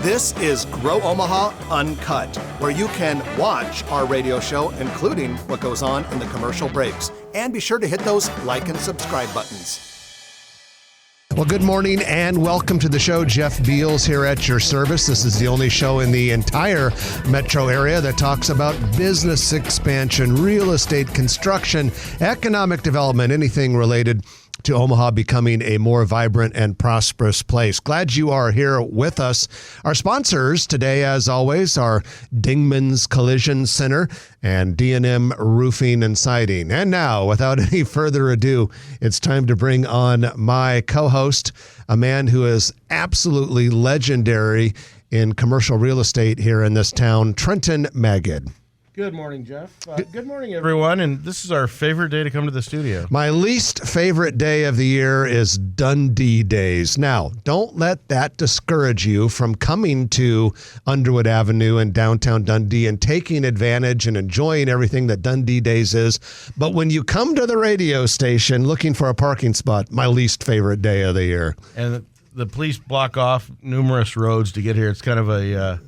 This is Grow Omaha Uncut, where you can watch our radio show, including what goes on in the commercial breaks. And be sure to hit those like and subscribe buttons. Well, good morning and welcome to the show. Jeff Beals here at your service. This is the only show in the entire metro area that talks about business expansion, real estate, construction, economic development, anything related to Omaha becoming a more vibrant and prosperous place. Glad you are here with us. Our sponsors today, as always, are Dingman's Collision Center and D&M Roofing and Siding. And now, without any further ado, it's time to bring on my co-host, a man who is absolutely legendary in commercial real estate here in this town, Trenton Magid. Good morning, Jeff. Good morning, everyone. And this is our favorite day to come to the studio. My least favorite day of the year is Dundee Days. Now, don't let that discourage you from coming to Underwood Avenue in downtown Dundee and taking advantage and enjoying everything that Dundee Days is. But when you come to the radio station looking for a parking spot, my least favorite day of the year. And the police block off numerous roads to get here. It's kind of a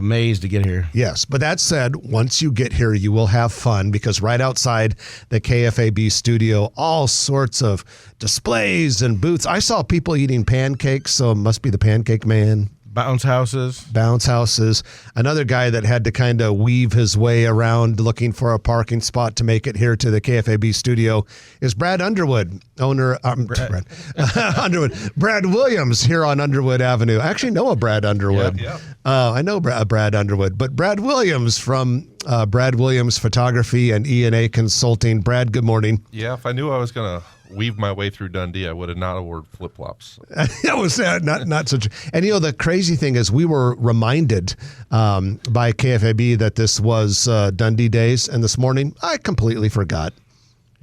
maze to get here. Yes, but that said, once you get here, you will have fun because right outside the KFAB studio, all sorts of displays and booths. I saw people eating pancakes, so it must be the Pancake Man. Bounce houses. Another guy that had to kind of weave his way around looking for a parking spot to make it here to the KFAB studio is Brad Underwood, Brad Williams here on Underwood Avenue. I actually know a Brad Underwood. Yeah. I know Brad Underwood, but Brad Williams from Brad Williams Photography and E&A Consulting. Brad, good morning. Yeah, if I knew I was going to weave my way through Dundee, I would have not ordered flip-flops. That was not such. And the crazy thing is, we were reminded by KFAB that this was Dundee Days, and this morning I completely forgot.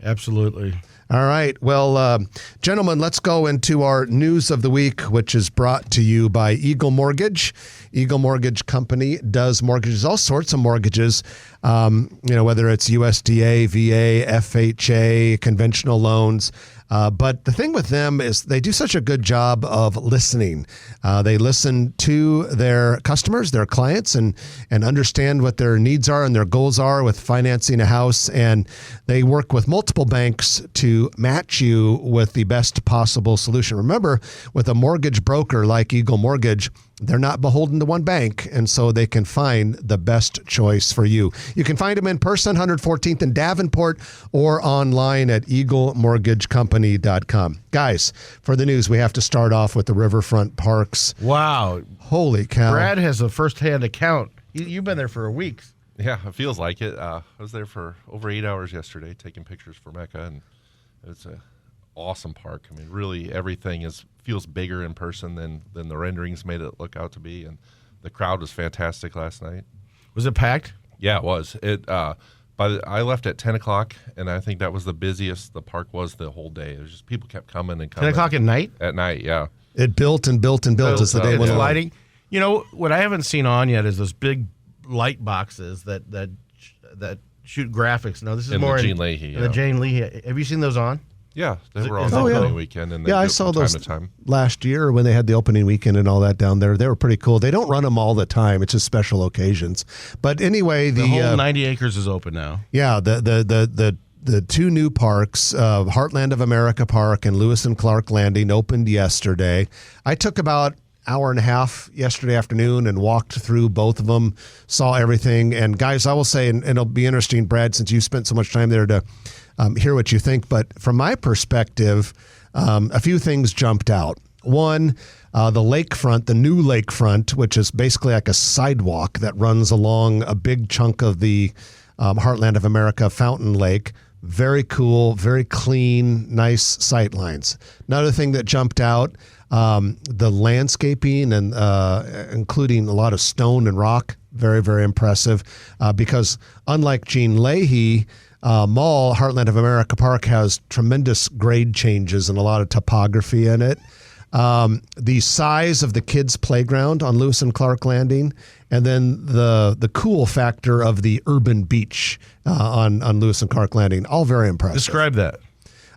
Absolutely. All right. Well, gentlemen, let's go into our news of the week, which is brought to you by Eagle Mortgage. Eagle Mortgage Company does mortgages, all sorts of mortgages, whether it's USDA, VA, FHA, conventional loans. But the thing with them is they do such a good job of listening. They listen to their customers, their clients, and understand what their needs are and their goals are with financing a house. And they work with multiple banks to match you with the best possible solution. Remember, with a mortgage broker like Eagle Mortgage, they're not beholden to one bank, and so they can find the best choice for you. You can find them in person, 114th in Davenport, or online at eaglemortgagecompany.com. Guys, for the news, we have to start off with the Riverfront Parks. Wow. Holy cow. Brad has a first-hand account. You've been there for a week. Yeah, it feels like it. I was there for over 8 hours yesterday taking pictures for Mecca, and it's an awesome park. I mean, really everything feels bigger in person than the renderings made it look out to be, and the crowd was fantastic last night. Was it packed? Yeah, it was. I left at 10 o'clock, and I think that was the busiest the park was the whole day. It was just people kept coming and coming. 10 o'clock at night? At night, yeah. It built and built and built as the day went on. Lighting. What I haven't seen on yet is those big light boxes that shoot graphics. No, this is more the Gene Leahy. The Jane Leahy. Have you seen those on? Yeah, they were on the opening weekend. And I saw those time to time. Last year when they had the opening weekend and all that down there. They were pretty cool. They don't run them all the time. It's just special occasions. But anyway, the whole 90 acres is open now. Yeah, the two new parks, Heartland of America Park and Lewis and Clark Landing, opened yesterday. I took about hour and a half yesterday afternoon and walked through both of them, saw everything. And guys, I will say, and it'll be interesting, Brad, since you spent so much time there to hear what you think. But from my perspective, a few things jumped out. One, the lakefront, the new lakefront, which is basically like a sidewalk that runs along a big chunk of the Heartland of America Fountain Lake. Very cool, very clean, nice sight lines. Another thing that jumped out, the landscaping and including a lot of stone and rock, very, very impressive. Because unlike Gene Leahy Mall, Heartland of America Park has tremendous grade changes and a lot of topography in it. The size of the kids' playground on Lewis and Clark Landing, and then the cool factor of the urban beach on Lewis and Clark Landing, all very impressive. Describe that.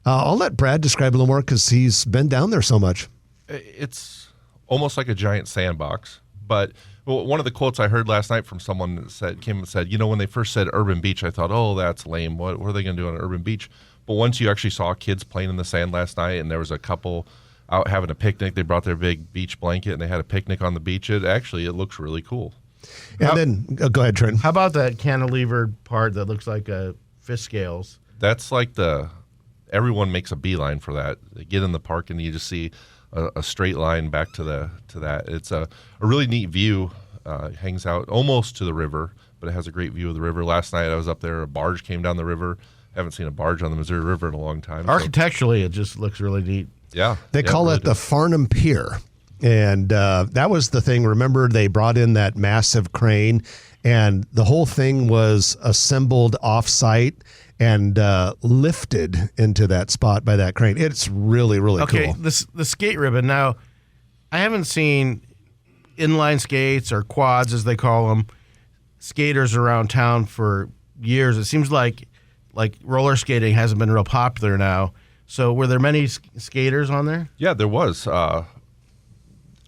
I'll let Brad describe a little more because he's been down there so much. It's almost like a giant sandbox, But one of the quotes I heard last night from someone that came and said, when they first said urban beach, I thought, oh, that's lame. What are they going to do on an urban beach? But once you actually saw kids playing in the sand last night, and there was a couple out having a picnic, they brought their big beach blanket and they had a picnic on the beach. It looks really cool. And then go ahead, Trent. How about that cantilevered part that looks like fish scales? That's like everyone makes a beeline for that. They get in the park and you just see a straight line back to that. It's a really neat view. It hangs out almost to the river, but it has a great view of the river. Last night I was up there. A barge came down the river. Haven't seen a barge on the Missouri River in a long time. Architecturally, it just looks really neat. Yeah. They call it the Farnham Pier. And that was the thing. Remember, they brought in that massive crane, and the whole thing was assembled off-site and lifted into that spot by that crane. It's really, really cool. Okay, the skate ribbon. Now, I haven't seen inline skates or quads, as they call them, skaters around town for years. It seems like roller skating hasn't been real popular now. So were there many skaters on there? Yeah, there was.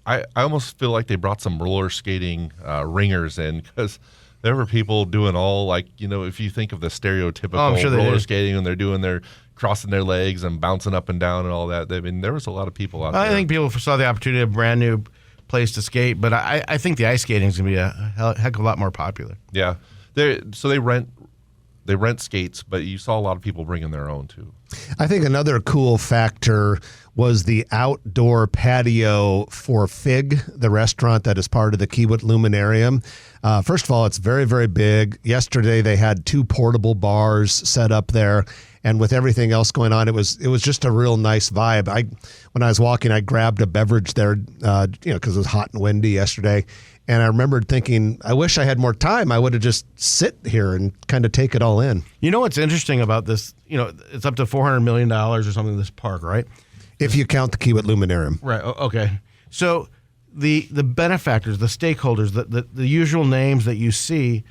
I almost feel like they brought some roller skating ringers in, because there were people doing all, if you think of the stereotypical roller skating, and they're doing their crossing their legs and bouncing up and down and all that. I mean, there was a lot of people out there. I think people saw the opportunity of a brand new place to skate, but I think the ice skating is going to be a heck of a lot more popular. Yeah, so they rent skates, but you saw a lot of people bringing their own too. I think another cool factor was the outdoor patio for Fig, the restaurant that is part of the Kiewit Luminarium. First of all, it's very, very big. Yesterday, they had 2 portable bars set up there, and with everything else going on, it was just a real nice vibe. When I was walking, I grabbed a beverage there, because it was hot and windy yesterday. And I remembered thinking, I wish I had more time. I would have just sit here and kind of take it all in. You know what's interesting about this? It's up to $400 million or something, this park, right? If you count the Kiewit Luminarium. Right, okay. So the benefactors, the stakeholders, the usual names that you see,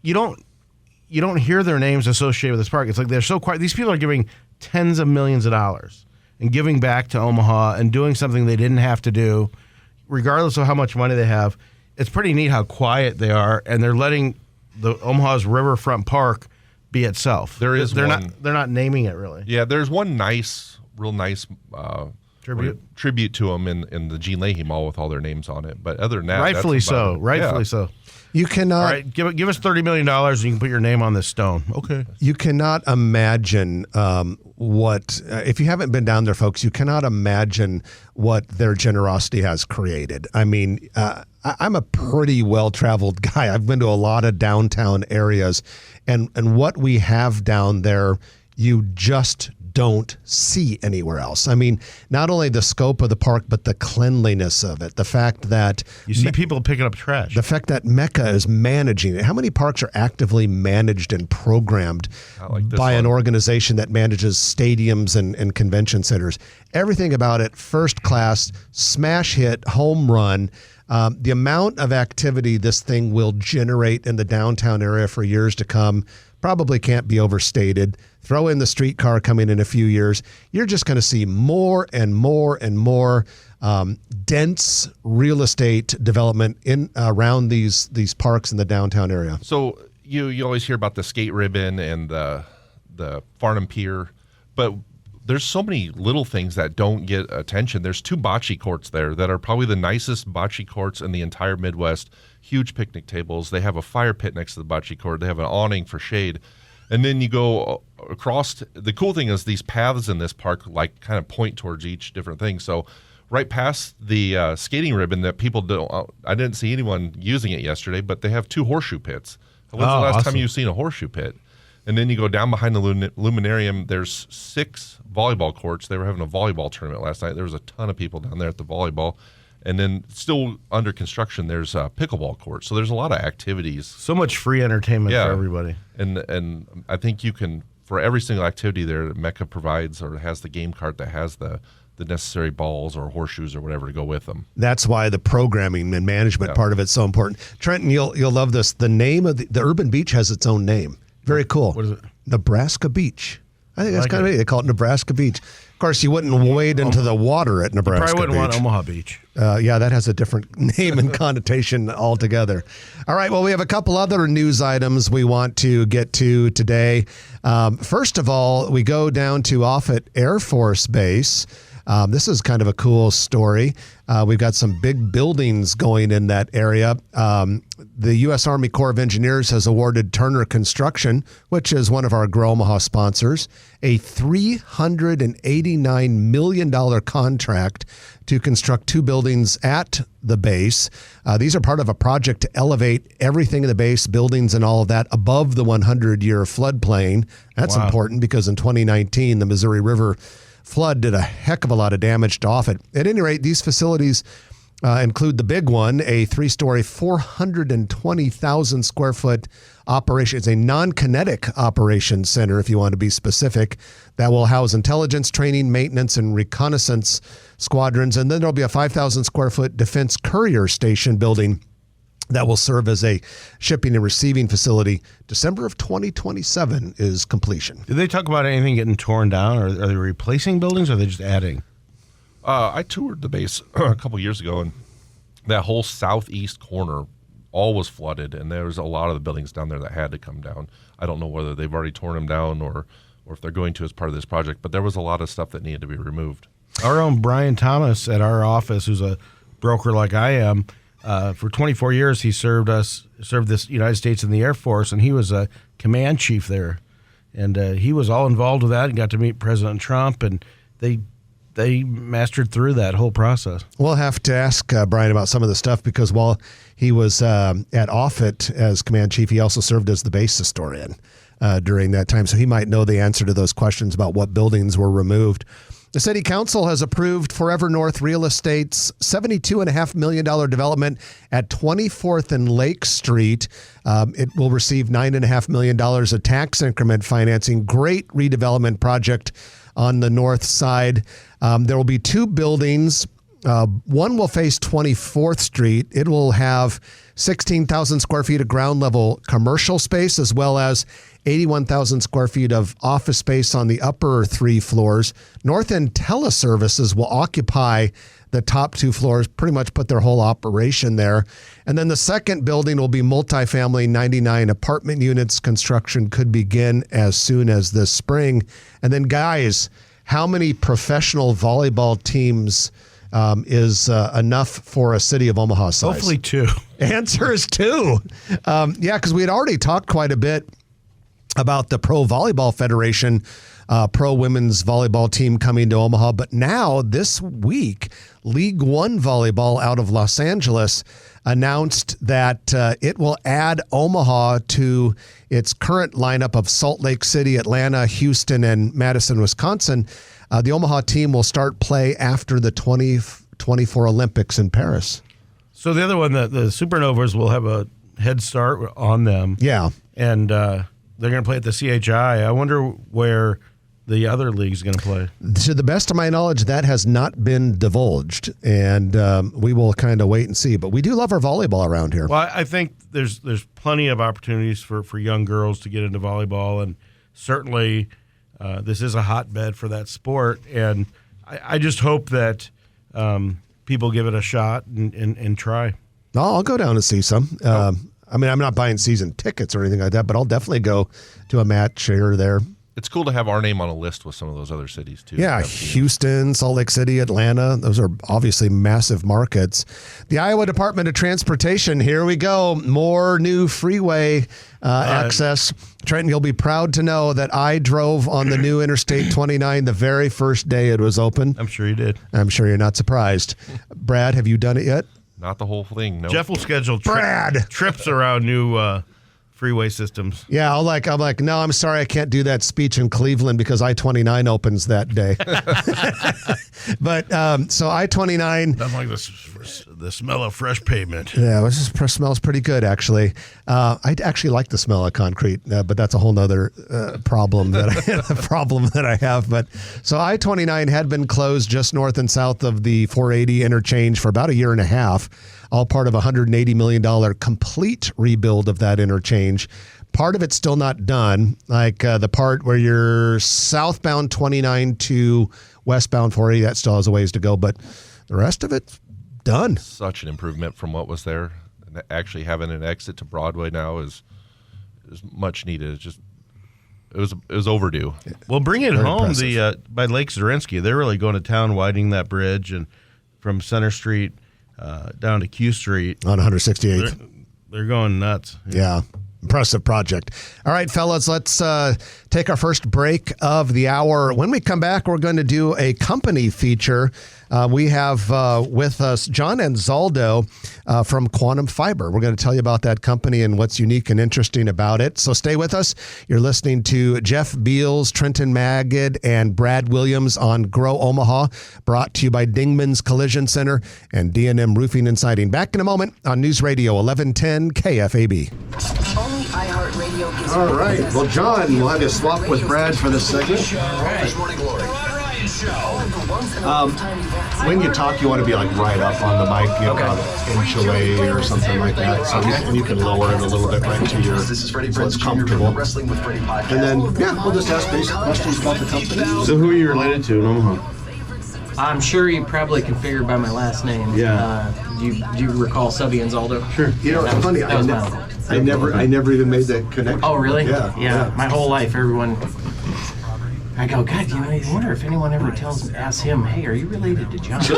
you don't hear their names associated with this park. It's like they're so quiet. These people are giving tens of millions of dollars and giving back to Omaha and doing something they didn't have to do, regardless of how much money they have. It's pretty neat how quiet they are, and they're letting the Omaha's riverfront park be itself. They're not naming it really. Yeah, there's one real nice tribute to them in the Gene Leahy Mall with all their names on it. But other than that, rightfully so. You cannot. All right, give us $30 million and you can put your name on this stone. Okay. You cannot imagine if you haven't been down there, folks, you cannot imagine what their generosity has created. I mean, I'm a pretty well-traveled guy. I've been to a lot of downtown areas, and what we have down there, you just don't see anywhere else. I mean, not only the scope of the park, but the cleanliness of it. The fact that you see people picking up trash. The fact that Mecca is managing it. How many parks are actively managed and programmed by an organization that manages stadiums and convention centers? Everything about it, first class, smash hit, home run. The amount of activity this thing will generate in the downtown area for years to come probably can't be overstated. Throw in the streetcar coming in a few years. You're just going to see more and more and more dense real estate development around these parks in the downtown area. So you always hear about the skate ribbon and the Farnham Pier, but there's so many little things that don't get attention. There's 2 bocce courts there that are probably the nicest bocce courts in the entire Midwest. Huge picnic tables. They have a fire pit next to the bocce court. They have an awning for shade. And then you go across. The cool thing is these paths in this park kind of point towards each different thing. So right past the skating ribbon that people don't, I didn't see anyone using it yesterday, but they have 2 horseshoe pits. When's the last time you've seen a horseshoe pit? And then you go down behind the Luminarium, there's 6 volleyball courts. They were having a volleyball tournament last night. There was a ton of people down there at the volleyball. And then still under construction, there's a pickleball court. So there's a lot of activities. So much free entertainment for everybody. And I think you can, for every single activity there, Mecca provides or has the game cart that has the necessary balls or horseshoes or whatever to go with them. That's why the programming and management part of it's so important. Trenton, you'll love this. The name of the urban beach has its own name. Very cool. What is it? Nebraska Beach. I think that's kind of neat. They call it Nebraska Beach. Of course, you wouldn't wade into the water at Nebraska Beach. Probably wouldn't want Omaha Beach. Yeah, that has a different name and connotation altogether. All right, well, we have a couple other news items we want to get to today. First of all, we go down to Offutt Air Force Base. This is kind of a cool story. We've got some big buildings going in that area. The U.S. Army Corps of Engineers has awarded Turner Construction, which is one of our Grow Omaha sponsors, a $389 million contract to construct 2 buildings at the base. These are part of a project to elevate everything in the base, buildings and all of that, above the 100-year floodplain. That's important because in 2019, the Missouri River flood did a heck of a lot of damage to Offutt. At any rate, these facilities include the big one, a 3-story, 420,000 square foot operation. It's a non-kinetic operations center, if you want to be specific, that will house intelligence, training, maintenance, and reconnaissance squadrons. And then there'll be a 5,000 square foot defense courier station building that will serve as a shipping and receiving facility. December of 2027 is completion. Did they talk about anything getting torn down, or are they replacing buildings, or are they just adding? I toured the base a couple years ago, and that whole southeast corner all was flooded, and there was a lot of the buildings down there that had to come down. I don't know whether they've already torn them down or if they're going to as part of this project, but there was a lot of stuff that needed to be removed. Our own Brian Thomas at our office, who's a broker like I am, for 24 years he served this United States in the Air Force, and he was a command chief there, and he was all involved with that and got to meet President Trump, and they mastered through that whole process. We'll have to ask Brian about some of the stuff, because while he was at Offutt as command chief, he also served as the base historian during that time, so he might know the answer to those questions about what buildings were removed. The City Council has approved Forever North Real Estate's $72.5 million development at 24th and Lake Street. It will receive $9.5 million of tax increment financing. Great redevelopment project on the north side. There will be 2 buildings. One will face 24th Street. It will have 16,000 square feet of ground level commercial space, as well as 81,000 square feet of office space on the upper 3 floors. North End Teleservices will occupy the top 2 floors, pretty much put their whole operation there. And then the second building will be multifamily, 99 apartment units. Construction could begin as soon as this spring. And then, guys, how many professional volleyball teams is enough for a city of Omaha size? Hopefully 2. Answer is 2. Yeah, because we had already talked quite a bit about the Pro Volleyball Federation, pro women's volleyball team coming to Omaha. But now, this week, League One Volleyball out of Los Angeles announced that it will add Omaha to its current lineup of Salt Lake City, Atlanta, Houston, and Madison, Wisconsin. The Omaha team will start play after the 2024 Olympics in Paris. So the other one, the Supernovas, will have a head start on them. Yeah. And they're going to play at the CHI. I wonder where the other league's going to play. To the best of my knowledge, that has not been divulged, and we will kind of wait and see. But we do love our volleyball around here. Well, I think there's plenty of opportunities for young girls to get into volleyball, and certainly this is a hotbed for that sport. And I just hope that people give it a shot and try. I'll go down and see some. I mean, I'm not buying season tickets or anything like that, but I'll definitely go to a match here or there. It's cool to have our name on a list with some of those other cities, too. Yeah, Houston, Salt Lake City, Atlanta. Those are obviously massive markets. The Iowa Department of Transportation, here we go. More new freeway access. Trenton, you'll be proud to know that I drove on the new Interstate 29 the very first day it was open. I'm sure you did. I'm sure you're not surprised. Brad, have you done it yet? Not the whole thing, no. Jeff will schedule Brad! trips around new freeway systems. Yeah, I'm like, no, I'm sorry, I can't do that speech in Cleveland because I-29 opens that day. But so I-29. Nothing like the smell of fresh pavement. Yeah, it just smells pretty good, actually. I actually like the smell of concrete, but that's a whole nother problem that I have. But so I-29 had been closed just north and south of the 480 interchange for about a year and a half, all part of a $180 million complete rebuild of that interchange. part of it's still not done, like the part where you're southbound 29 to westbound 40. That still has a ways to go, but the rest of it's done. Such an improvement from what was there. And actually having an exit to Broadway now is much needed. It's just it was overdue. Well, bring it Very home. impressive. By Lake Zorinsky, they're really going to town, widening that bridge, and from Center Street down to Q Street On 168th. They're going nuts. Yeah. Impressive project. All right, fellas, let's take our first break of the hour. When we come back, we're going to do a company feature. We have with us John Anzaldo from Quantum Fiber. We're going to tell you about that company and what's unique and interesting about it. So stay with us. You're listening to Jeff Beals, Trenton Magid, and Brad Williams on Grow Omaha, brought to you by Dingman's Collision Center and D&M Roofing and Siding. Back in a moment on News Radio 1110 KFAB. Only iHeartRadio gives All right. Well, John, we'll have you swap with Brad for this segment. When you talk, you want to be like right up on the mic, about an inch away or something like that. So you can lower it a little bit right to your, so it's comfortable. And then, we'll just ask basic questions about the company. So who are you related to in Omaha? I'm sure you probably can figure by my last name. Yeah. Do you recall Subby Anzaldo? Sure. You know, it's funny. That was my uncle. I never even made that connection. Oh, really? Yeah. My whole life, everyone. I go, God, I wonder if anyone ever asks him, hey, are you related to John? So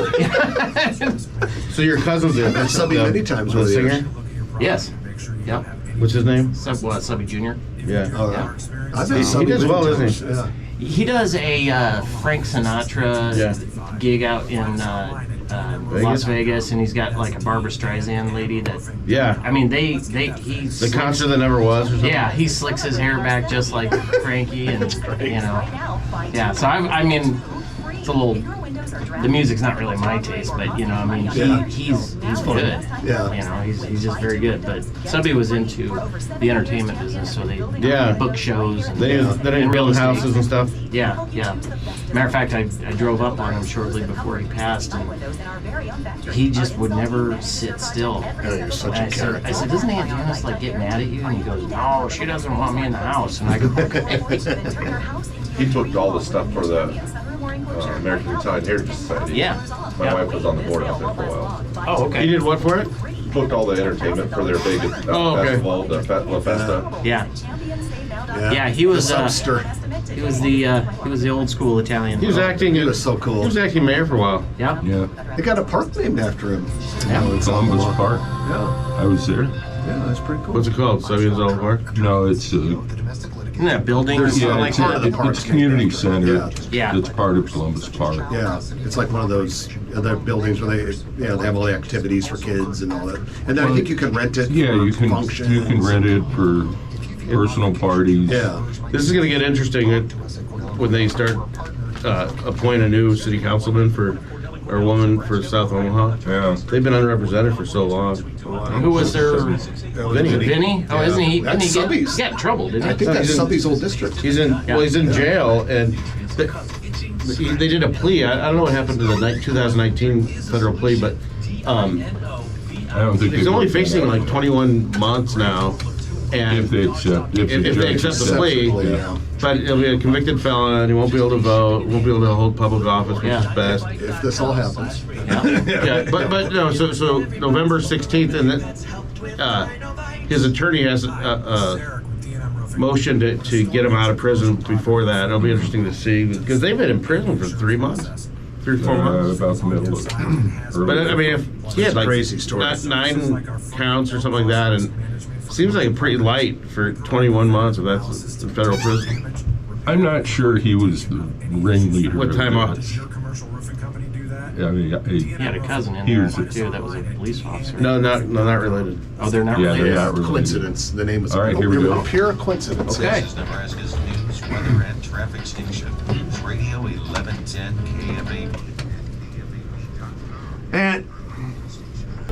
your cousin's there. That's Subby many times over the years. singer? Yes. Yep. What's his name? Subby Jr. Yeah. Oh, Yeah. I've been He Subby does many well, doesn't times. he? Yeah. He does a Frank Sinatra gig out in Las Vegas, and he's got like a Barbara Streisand lady that. Yeah. I mean, he's The concert that never was, or something? Yeah, he slicks his hair back just like Frankie, and Yeah, so I mean, it's a little. The music's not really my taste, but he's good. Yeah. He's just very good. But Subby was into the entertainment business, so they book shows. And, They didn't build houses and stuff? Yeah. Matter of fact, I drove up on him shortly before he passed, and he just would never sit still. Oh, you're such a character. I said, doesn't Aunt Janice like get mad at you? And he goes, no, she doesn't want me in the house. And I go, okay. He took all the stuff for the American Italian Heritage Society. Yeah. My wife was on the board out there for a while. Oh, okay. He did what for it? Booked all the entertainment for their big festival, the La Festa. Yeah, he was The Subster. he was the old school Italian. He was acting. He was so cool. He was acting mayor for a while. Yeah. Yeah, They got a park named after him. Columbus Park. Yeah. I was there. Yeah, that's pretty cool. What's it called? Subby Anzaldo Park? No, it's Isn't that building? There's- or something yeah, like it's, that? the park's it's community named center. after it. Yeah. It's part of Columbus Park. Yeah, it's like one of those other buildings where they have all the activities for kids and all that. And then I think you can rent it. Yeah, for you can functions. rent it for personal parties. Yeah, This is going to get interesting when they start appoint a new city councilman or woman for South Omaha. Yeah. They've been unrepresented for so long. Who was their Vinny. Vinny? Oh, isn't he? That's Didn't he Subby's. get in trouble? Didn't I he? think that's he's in- Subby's old district. He's in jail, and they did a plea. I don't know what happened to the 2019 federal plea, but I don't think he's they only worked that facing out. like 21 months now. And if they accept if they judge accept the accepts plea, yeah. but he'll be a convicted felon. He won't be able to vote. Won't be able to hold public office, which is best. If this all happens. Yeah, but no. So November 16th, and then his attorney has a motion to get him out of prison before that. It'll be interesting to see because they've been in prison for 3 months, 3 or 4 months. about the middle of But I mean, if he had like crazy story. 9 counts or something like that, and seems like pretty light for 21 months if that's the federal prison. I'm not sure he was the ringleader. What of time that. off? I mean, He had a cousin in He there was- too. That was a police officer. No, not related. Oh, they're not Yeah, related. they're not related. Coincidence. The name is All right, here we go. Pure coincidence. Okay. This is Nebraska's news, weather, and traffic station. News Radio 1110 KFAB. And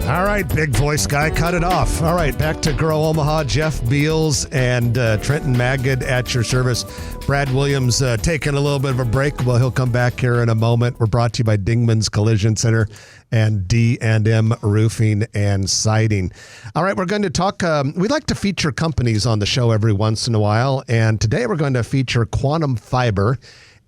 All right, big voice guy, cut it off. All right, back to Grow Omaha. Jeff Beals and Trenton Magid at your service. Brad Williams taking a little bit of a break. Well, he'll come back here in a moment. We're brought to you by Dingman's Collision Center and D&M Roofing and Siding. All right, we're going to talk. We like to feature companies on the show every once in a while, and today we're going to feature Quantum Fiber.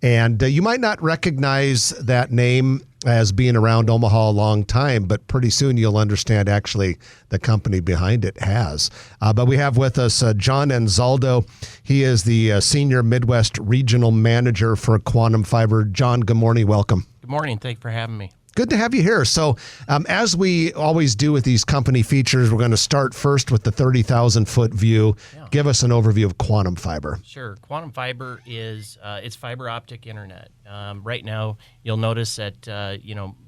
And you might not recognize that name as being around Omaha a long time, but pretty soon you'll understand actually the company behind it has. But we have with us John Anzaldo. He is the Senior Midwest Regional Manager for Quantum Fiber. John, good morning. Welcome. Good morning. Thank you for having me. Good to have you here. So as we always do with these company features, we're going to start first with the 30,000-foot view. Yeah. Give us an overview of Quantum Fiber. Sure. Quantum Fiber is it's fiber optic internet. Right now, you'll notice that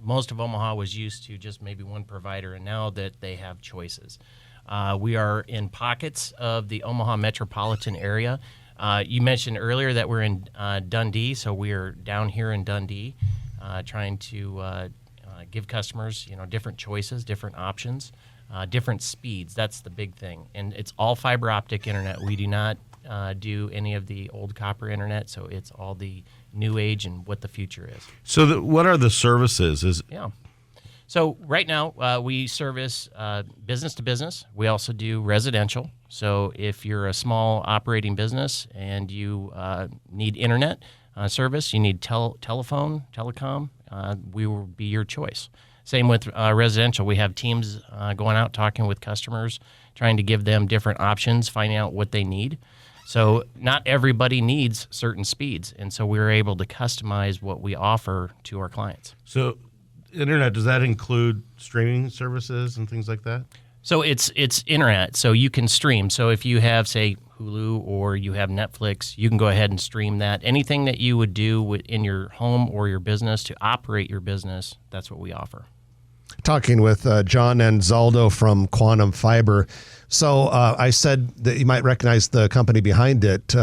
most of Omaha was used to just maybe one provider, and now that they have choices. We are in pockets of the Omaha metropolitan area. You mentioned earlier that we're in Dundee, so we are down here in Dundee. Trying to give customers, different choices, different options, different speeds. That's the big thing. And it's all fiber optic internet. We do not do any of the old copper internet, so it's all the new age and what the future is. So what are the services? So right now we service business to business. We also do residential. So if you're a small operating business and you need internet, service, you need telecom, we will be your choice. Same with residential. We have teams going out talking with customers, trying to give them different options, finding out what they need. So not everybody needs certain speeds, and so we're able to customize what we offer to our clients. So internet, does that include streaming services and things like that? So it's internet, so you can stream. So if you have, say, Hulu or you have Netflix, you can go ahead and stream that. Anything that you would do in your home or your business to operate your business, that's what we offer. Talking with John Anzaldo from Quantum Fiber. So I said that you might recognize the company behind it.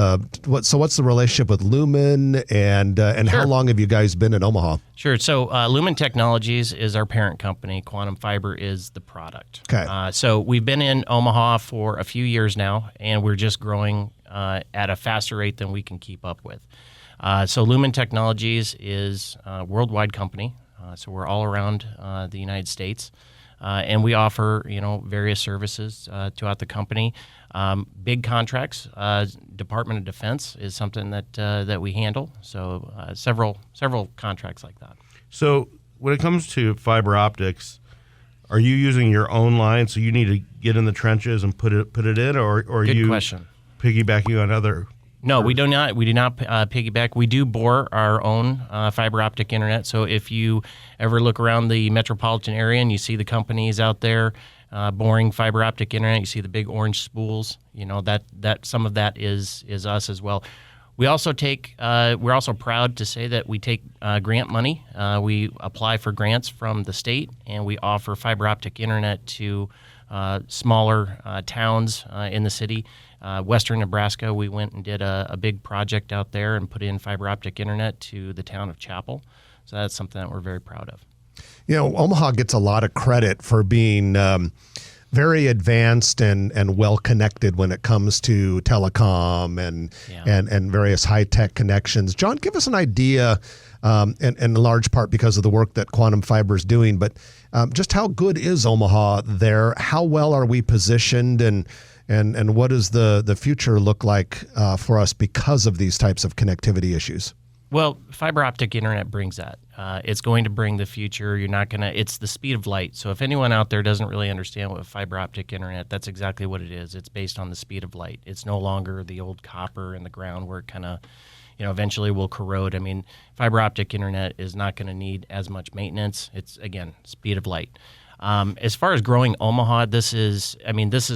What's the relationship with Lumen, and Sure. How long have you guys been in Omaha? Sure. So Lumen Technologies is our parent company. Quantum Fiber is the product. Okay. So we've been in Omaha for a few years now, and we're just growing at a faster rate than we can keep up with. So Lumen Technologies is a worldwide company. So we're all around the United States, and we offer various services throughout the company. Big contracts, Department of Defense is something that we handle. So several contracts like that. So when it comes to fiber optics, are you using your own line? So you need to get in the trenches and put it in, or are Good you question. piggybacking on other? No, we do not. We do not piggyback. We do bore our own fiber optic internet. So if you ever look around the metropolitan area and you see the companies out there boring fiber optic internet, you see the big orange spools. That some of that is us as well. We also take. We're also proud to say that we take grant money. We apply for grants from the state, and we offer fiber optic internet to smaller towns in the city. Western Nebraska, we went and did a big project out there and put in fiber optic internet to the town of Chapel. So that's something that we're very proud of. Omaha gets a lot of credit for being very advanced and well connected when it comes to telecom and various high tech connections. John, give us an idea, and in large part because of the work that Quantum Fiber is doing, but just how good is Omaha there? How well are we positioned, and what does the future look like for us because of these types of connectivity issues? Well, fiber optic internet brings that. It's going to bring the future. It's the speed of light. So if anyone out there doesn't really understand what fiber optic internet, that's exactly what it is. It's based on the speed of light. It's no longer the old copper in the ground where it kind of, eventually will corrode. I mean, fiber optic internet is not going to need as much maintenance. It's, again, speed of light. As far as growing Omaha, this is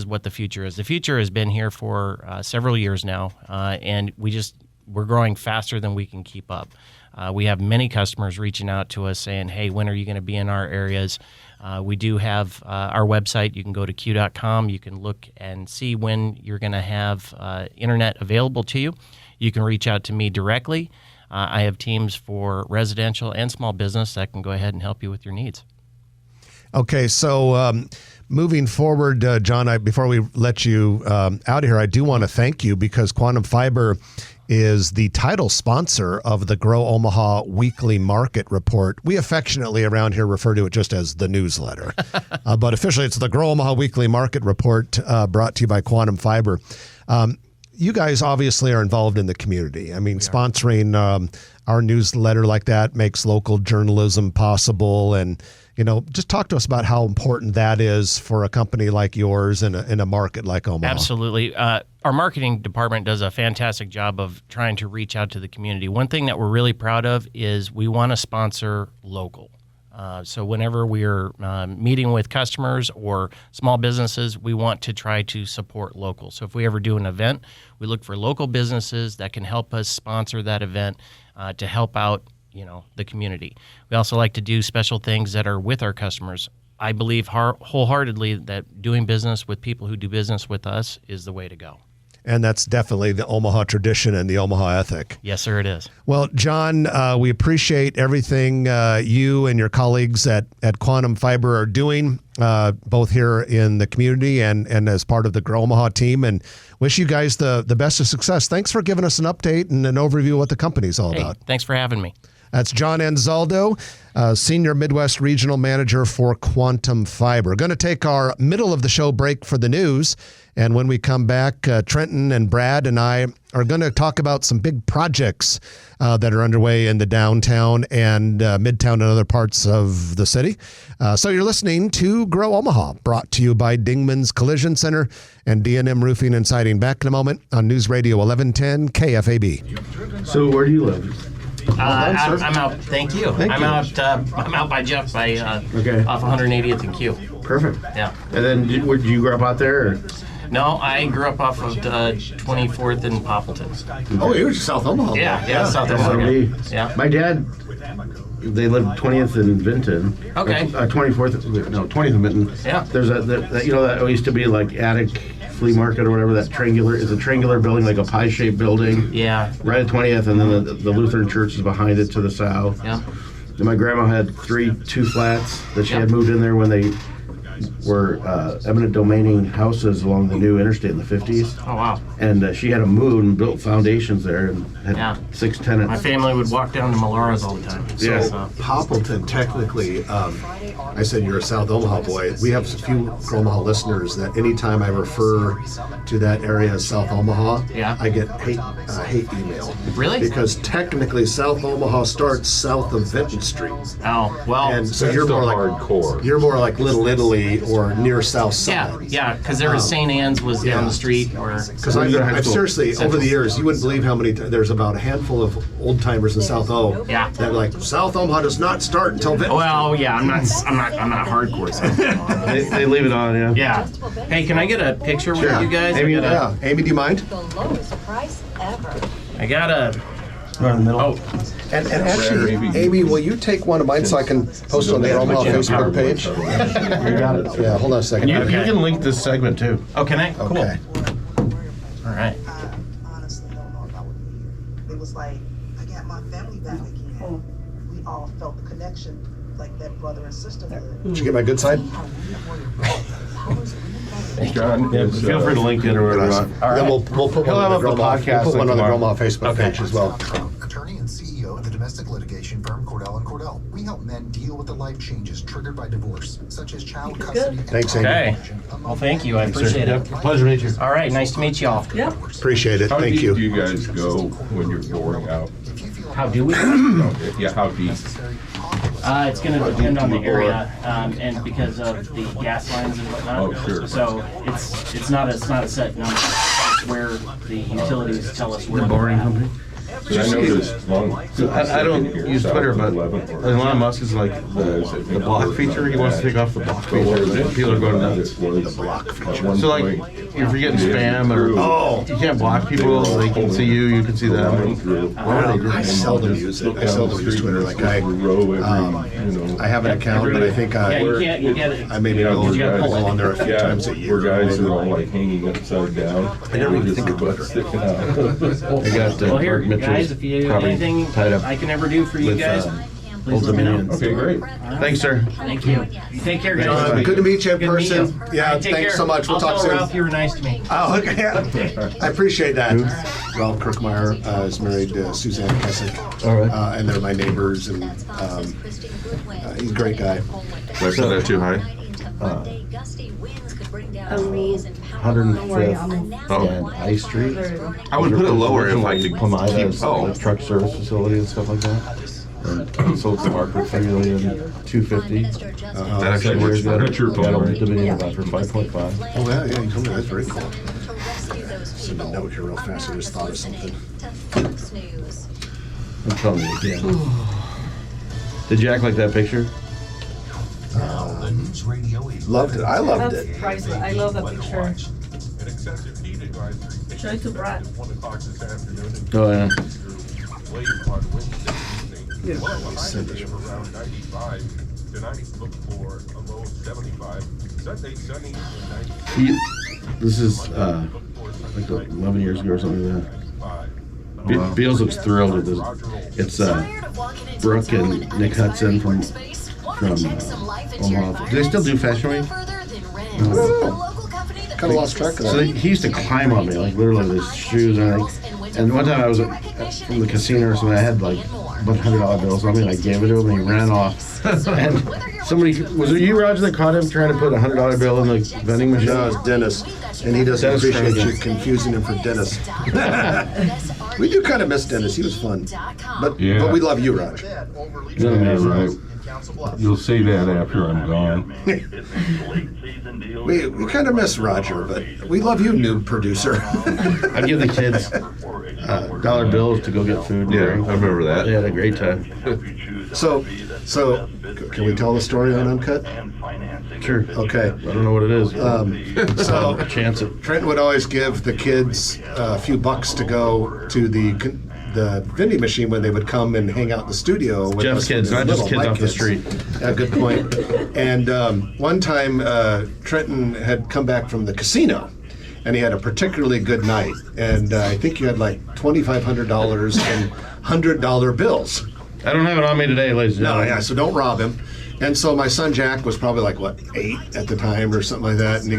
what the future is. The future has been here for several years now, and we're growing faster than we can keep up. We have many customers reaching out to us saying, hey, when are you going to be in our areas? We do have our website. You can go to q.com. You can look and see when you're going to have internet available to you. You can reach out to me directly. I have teams for residential and small business that can go ahead and help you with your needs. Okay, so moving forward, John, before we let you out of here, I do want to thank you because Quantum Fiber is the title sponsor of the Grow Omaha Weekly Market Report. We affectionately around here refer to it just as the newsletter, but officially it's the Grow Omaha Weekly Market Report brought to you by Quantum Fiber. You guys obviously are involved in the community. I mean, sponsoring our newsletter like that makes local journalism possible. And, just talk to us about how important that is for a company like yours in a market like Omaha. Absolutely. Our marketing department does a fantastic job of trying to reach out to the community. One thing that we're really proud of is we want to sponsor local. So whenever we're meeting with customers or small businesses, we want to try to support local. So if we ever do an event, we look for local businesses that can help us sponsor that event to help out, the community. We also like to do special things that are with our customers. I believe wholeheartedly that doing business with people who do business with us is the way to go. And that's definitely the Omaha tradition and the Omaha ethic. Yes, sir, it is. Well, John, we appreciate everything you and your colleagues at Quantum Fiber are doing, both here in the community and as part of the Grow Omaha team, and wish you guys the best of success. Thanks for giving us an update and an overview of what the company's all about. Thanks for having me. That's John Anzaldo, Senior Midwest Regional Manager for Quantum Fiber. Going to take our middle of the show break for the news. And when we come back, Trenton and Brad and I are going to talk about some big projects that are underway in the downtown and midtown and other parts of the city. So you're listening to Grow Omaha, brought to you by Dingman's Collision Center and D&M Roofing and Siding. Back in a moment on News Radio 1110 KFAB. So where do you live? I'm out. Thank you. I'm out by Jeff off 180th and Q. Perfect. Yeah. And then did you grow up out there? Or? No, I grew up off of 24th and Poppleton. Oh, you're South Omaha. Yeah, South Omaha. Yeah. My dad, they lived 20th and Vinton. Okay. 20th and Vinton. Yeah. There's that used to be like attic flea market or whatever. That is a triangular building, like a pie-shaped building. Yeah. Right at 20th, and then the Lutheran church is behind it to the south. Yeah. And my grandma had two flats that she had moved in there when they were eminent domaining houses along the new interstate in the 50s. Oh, wow. And she had them moved and built foundations there and had 6 tenants. My family would walk down to Malara's all the time. So Poppleton, technically, I said you're a South Omaha boy. We have a few Omaha listeners that anytime I refer to that area as South Omaha, I get hate email. Really? Because technically South Omaha starts south of Vinton Street. Oh, well. And so you're more like hardcore. You're more like Little Italy or near South Side. Yeah, because there was St. Anne's was down the street. Because I've seriously, over the years, you wouldn't believe how many, there's about a handful of old timers in South O. Yeah. That are like, South Omaha does not start until Vinton. Well, yeah, I'm not hardcore. They leave it on, Yeah. Hey, can I get a picture with you guys? Amy, Amy, do you mind? The lowest price ever. I got a. Right in the middle. Oh, And actually, Amy, will you take one of mine so I can post it on the Omaha Facebook page? You got it. Yeah, hold on a second. You can link this segment too. oh, can I? Cool. Okay. All right. I honestly don't know if I would be here. It was like, I got my family back again. We all felt the connection, like that brother and sisterhood. Did you get my good side? John, Feel free to link it or whatever you want. Then we'll put He'll one on have the the Groma, podcast we'll put one on the tomorrow. Groma Facebook page as well. Attorney and CEO of the domestic litigation firm Cordell & Cordell. We help men deal with the life changes triggered by divorce, such as child custody. and Thanks, Amy. Okay. Well, thank you. I appreciate it. Pleasure to meet you. All right. Nice to meet y'all. Appreciate it. how Thank deep you. do you guys go when you're boring out? How do we? Yeah, how deep? It's going to depend on the area, and because of the gas lines and whatnot. Oh, sure. So it's not a set number. It's where the utilities tell us where The boring company. I noticed long. I don't use Twitter, but Elon Musk is like the block feature. He wants to take off the block feature. People are going nuts. The block feature. So like, if you're getting spam or you can't block people, they can see you, you can see them. I seldom use it. I seldom use Twitter. Like I have an account, but I think you get it. I maybe go on there a few times a year. Where guys are all like hanging upside down. I never even think of Twitter. Sticking out. They got Well, here, Mitchell's guys, if you property anything tied up I can ever do for you with, guys, Old Dominion. Okay, great. Thanks, sir. Thank you. Take care, guys. Good to meet you in Good to meet person. you. Yeah, All right, take thanks care. so much. We'll I'll talk tell soon. Ralph you were nice to me. Oh, okay. I appreciate that. Ralph Kirkmeyer is married to Suzanne Kessick. All right. And they're my neighbors, and he's a great guy. Did I put that too high? 105th and High Street. I would put it lower if I could Pomida keep. is like truck service facility and stuff like that. And sold some art for $3,250,000. That actually works better. That's your Got phone, Old right? Dominion about for 5.5. Oh, yeah, you told me that's very cool. Send a note here real fast. I just thought of something. I'm telling you again. Did you act like that picture? Loved it. I loved That's it. priceless. I love that picture. An excessive heat advisory. Show it to Brad. 1 o'clock this afternoon. Oh, yeah. Late on Wednesday evening. Yeah, High send it. of around 95. Tonight, look for a low of 75. Sunday, sunny and 96. This is like 11 years ago or something like that. Beals looks thrilled with this. It's Brooke and Nick Hudson from Omaha. Do they still do Fashion Week? Kind of lost track of So that. he used to climb on me, like literally with his shoes and everything. And one time I was from the casino or something, I had like a bunch of $100 bills on me, and I gave it to him, and he ran off. And somebody, was it you, Roger, that caught him trying to put a $100 bill in the vending machine? No, it's Dennis. And he doesn't Dennis appreciate Kroger. you confusing him for Dennis. We do kind of miss Dennis. He was fun. But Yeah. we love you, Raj. Yeah, right. You'll say that after I'm gone. We kind of miss Roger, but we love you, new producer. I give the kids dollar bills to go get food. and Yeah, I drink. remember that. They had a great time. So, can we tell the story on Uncut? Sure. Okay. I don't know what it is. So, Chance it. Trenton would always give the kids a few bucks to go to the vending machine when they would come and hang out in the studio with Jeff's us when kids, they were not just little, kids my off the street. Yeah, good point. And one time, Trenton had come back from the casino, and he had a particularly good night. And I think you had like $2,500 in $100 bills. I don't have it on me today, ladies and No, gentlemen. yeah, so don't rob him. And so my son Jack was probably like, 8 at the time or something like that. And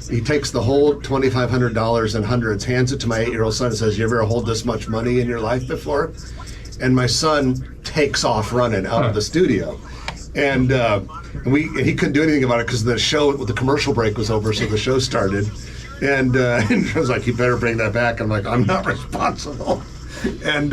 he takes the whole $2,500 in hundreds, hands it to my 8-year-old son and says, "You ever hold this much money in your life before?" And my son takes off running out of the studio. And he couldn't do anything about it because the commercial break was over, so the show started. And I was like, "You better bring that back." I'm like, "I'm not responsible." And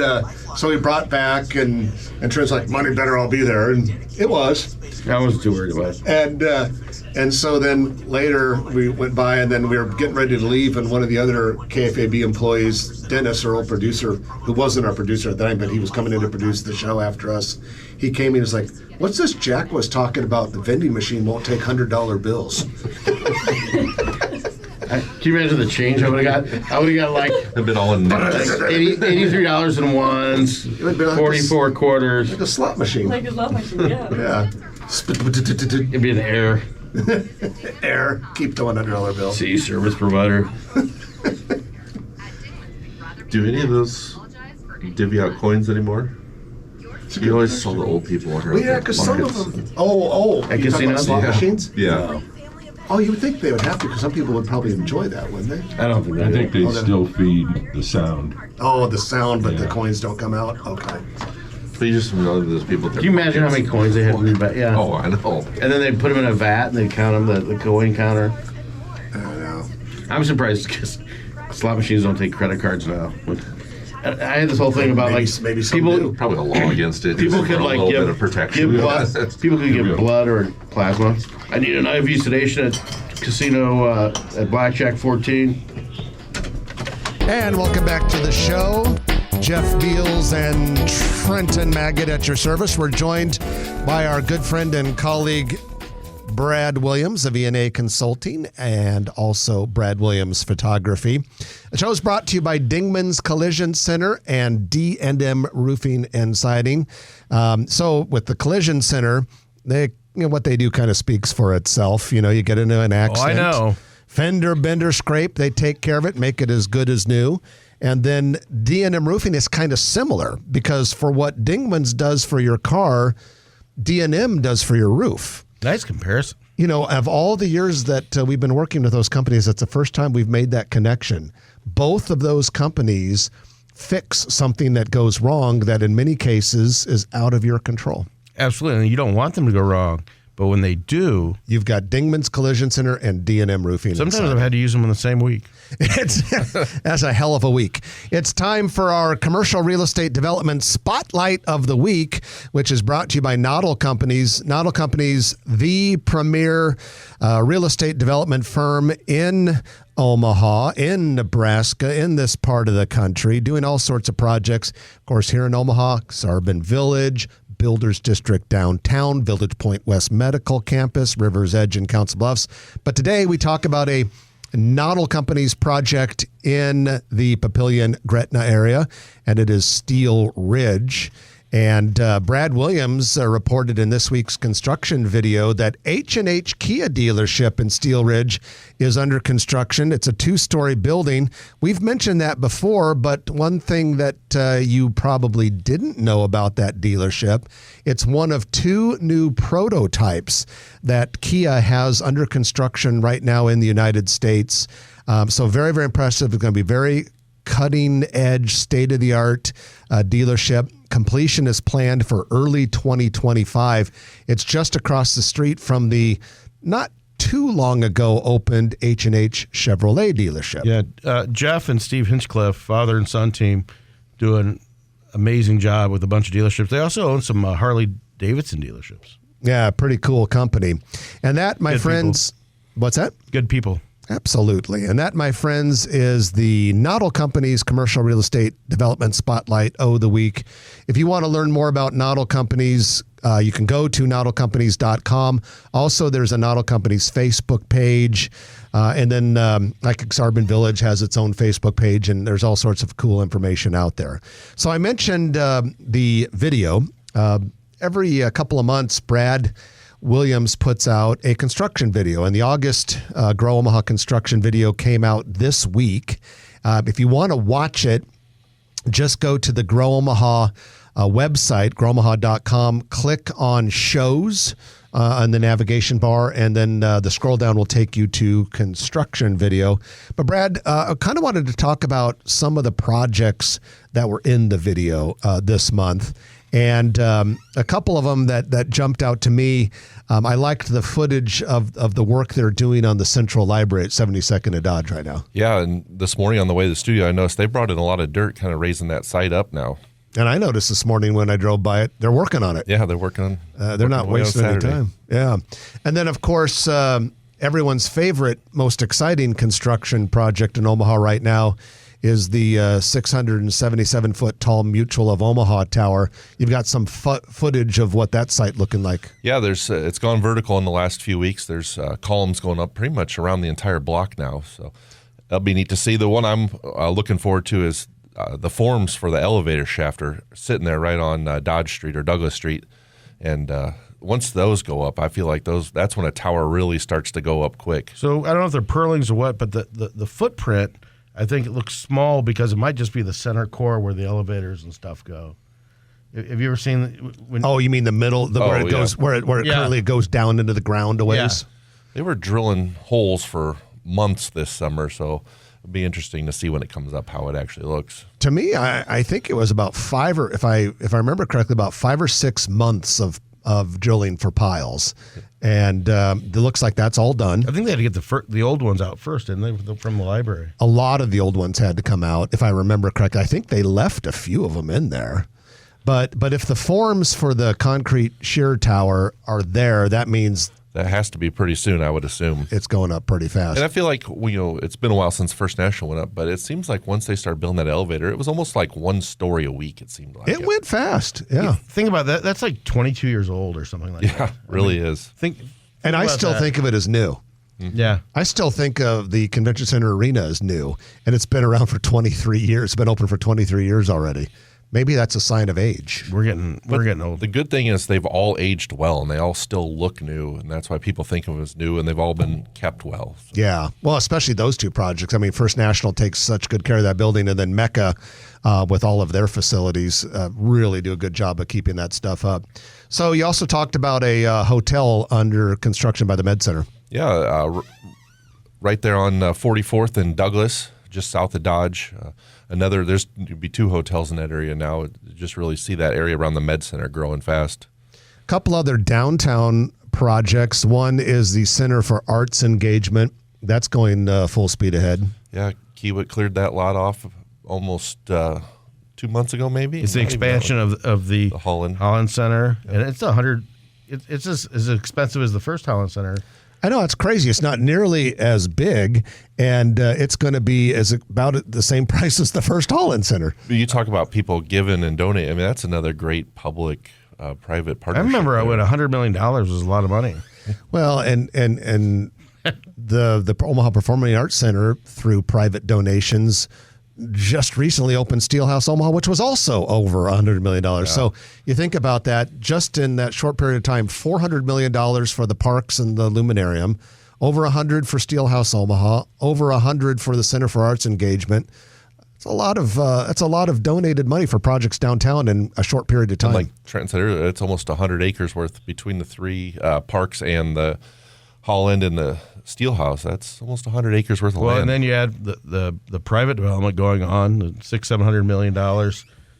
so he brought back, and Trent's like, "Money better all be there," and it was. I wasn't too worried about it. And so then later we went by, and then we were getting ready to leave, and one of the other KFAB employees, Dennis, our old producer, who wasn't our producer at the time, but he was coming in to produce the show after us, he came in and was like, "What's this Jack was talking about? The vending machine won't take $100 bills." Can you imagine the change I would have got? I would have got like I've been all in $83 in ones, would be like 44 quarters. Like a slot machine. Like a love machine, yeah. Yeah. It'd be an air. Air. Keep the $100 bill. See, service provider. Do any of those divvy out coins anymore? You always saw the old people walking around. Well, yeah, because some of them. Oh, At you talking about casinos? slot Yeah. machines? Yeah. Oh, you would think they would have to, because some people would probably enjoy that, wouldn't they? I don't think I think they Oh, that- still feed the sound. Oh, the sound, but the Yeah. coins don't come out. Okay. But you just know those people. Can you imagine how many coins they had in the back? Yeah. Oh, I know. And then they put them in a vat and they count them, the coin counter. I don't know. I'm surprised because slot machines don't take credit cards now. I had this whole thing about Maybe like some people. do. Probably a law against it. People just could for a like little give bit of protection. give blood. People could give blood or plasma. I need an IV sedation at casino at Blackjack 14. And welcome back to the show. Jeff Beals and Trenton Maggot at your service. We're joined by our good friend and colleague, Brad Williams of E&A Consulting, and also Brad Williams Photography. The show is brought to you by Dingman's Collision Center and D&M Roofing and Siding. So with the Collision Center, what they do kind of speaks for itself. You know, you get into an accident. I know. Fender, bender, scrape, they take care of it, make it as good as new. And then D&M Roofing is kind of similar because for what Dingman's does for your car, D&M does for your roof. Nice comparison. You know, of all the years that we've been working with those companies, it's the first time we've made that connection. Both of those companies fix something that goes wrong that in many cases is out of your control. Absolutely. And you don't want them to go wrong. But when they do, you've got Dingman's Collision Center and D&M Roofing. Sometimes I've had to use them in the same week. That's a hell of a week. It's time for our commercial real estate development spotlight of the week, which is brought to you by Noddle Companies. Noddle Companies, the premier real estate development firm in Omaha, in Nebraska, in this part of the country, doing all sorts of projects. Of course, here in Omaha, Sarbin Village, Builders District downtown, Village Point West Medical Campus, River's Edge, and Council Bluffs. But today we talk about a Noddle Companies project in the Papillion, Gretna area, and it is Steel Ridge. And Brad Williams reported in this week's construction video that H&H Kia dealership in Steel Ridge is under construction. It's a 2-story building. We've mentioned that before, but one thing that you probably didn't know about that dealership, it's one of 2 new prototypes that Kia has under construction right now in the United States. So very, very impressive. It's going to be very cutting edge, state-of-the-art dealership. Completion is planned for early 2025. It's just across the street from the not too long ago opened H&H Chevrolet dealership. Yeah, Jeff and Steve Hinchcliffe, father and son team, do an amazing job with a bunch of dealerships. They also own some Harley Davidson dealerships. Yeah, pretty cool company. And that, my Good friends, people. What's that? Good people. Absolutely. And that, my friends, is the Noddle Companies Commercial Real Estate Development Spotlight of the Week. If you want to learn more about Noddle Companies, you can go to noddlecompanies.com. Also, there's a Noddle Companies Facebook page. And then like Sarbin Village has its own Facebook page, and there's all sorts of cool information out there. So I mentioned the video. Every couple of months, Brad Williams puts out a construction video, and the August Grow Omaha construction video came out this week. If you want to watch it, just go to the Grow Omaha website, growomaha.com, click on shows on the navigation bar, and then the scroll down will take you to construction video. But Brad, I kind of wanted to talk about some of the projects that were in the video this month. And a couple of them that jumped out to me. I liked the footage of the work they're doing on the Central Library at 72nd and Dodge right now. Yeah, and this morning on the way to the studio, I noticed they brought in a lot of dirt, kind of raising that site up now. And I noticed this morning when I drove by it, they're working on it. Yeah, they're working on they're not wasting any time. Yeah. And then, of course, everyone's favorite, most exciting construction project in Omaha right now is the 677-foot tall Mutual of Omaha Tower. You've got some footage of what that site looking like. Yeah, there's it's gone vertical in the last few weeks. There's columns going up pretty much around the entire block now. So that'll be neat to see. The one I'm looking forward to is the forms for the elevator shaft are sitting there right on Dodge Street or Douglas Street. And once those go up, I feel like that's when a tower really starts to go up quick. So I don't know if they're purlings or what, but the footprint, I think it looks small because it might just be the center core where the elevators and stuff go. Have you ever seen? You mean the middle, where it goes, where it currently goes down into the ground a ways? Yeah. They were drilling holes for months this summer, so it'll be interesting to see when it comes up how it actually looks. To me, I think it was about if I remember correctly, about 5 or 6 months of drilling for piles. And it looks like that's all done. I think they had to get the old ones out first, didn't they, from the library? A lot of the old ones had to come out, if I remember correctly. I think they left a few of them in there. But if the forms for the concrete shear tower are there, that means that has to be pretty soon, I would assume. It's going up pretty fast. And I feel like, it's been a while since First National went up, but it seems like once they started building that elevator, it was almost like 1 story a week, it seemed like. It went fast, yeah. Think about that. That's like 22 years old or something like that. Yeah, really is. And I still think of it as new. Mm-hmm. Yeah. I still think of the Convention Center Arena as new, and it's been around for 23 years. It's been open for 23 years already. maybe that's a sign of age. We're getting old. The good thing is they've all aged well, and they all still look new, and that's why people think of them as new, and they've all been kept well. So. Yeah, well, especially those two projects. I mean, First National takes such good care of that building, and then Mecca, with all of their facilities, really do a good job of keeping that stuff up. So you also talked about a hotel under construction by the Med Center. Yeah, right there on 44th and Douglas, just south of Dodge. There'd be 2 hotels in that area now. Just really see that area around the Med Center growing fast. A couple other downtown projects. One is the Center for Arts Engagement. That's going full speed ahead. Yeah, Kiewit cleared that lot off almost 2 months ago, maybe. It's the expansion of the Holland Center, and it's it's just as expensive as the first Holland Center. I know, it's crazy. It's not nearly as big, and it's going to be about the same price as the first Holland Center. You talk about people giving and donating. I mean, that's another great public-private partnership. I remember when $100 million was a lot of money. Well, and the Omaha Performing Arts Center, through private donations, just recently opened Steelhouse Omaha, which was also over $100 million. Yeah. So you think about that, just in that short period of time, $400 million for the parks and the Luminarium, over $100 for Steelhouse Omaha, over $100 for the Center for Arts Engagement. It's a lot of donated money for projects downtown in a short period of time. And like Trent said earlier, it's almost 100 acres worth between the 3 parks and the Holland and the Steelhouse. That's almost 100 acres worth of land. Well, and then you add the private development going on, $600-700 million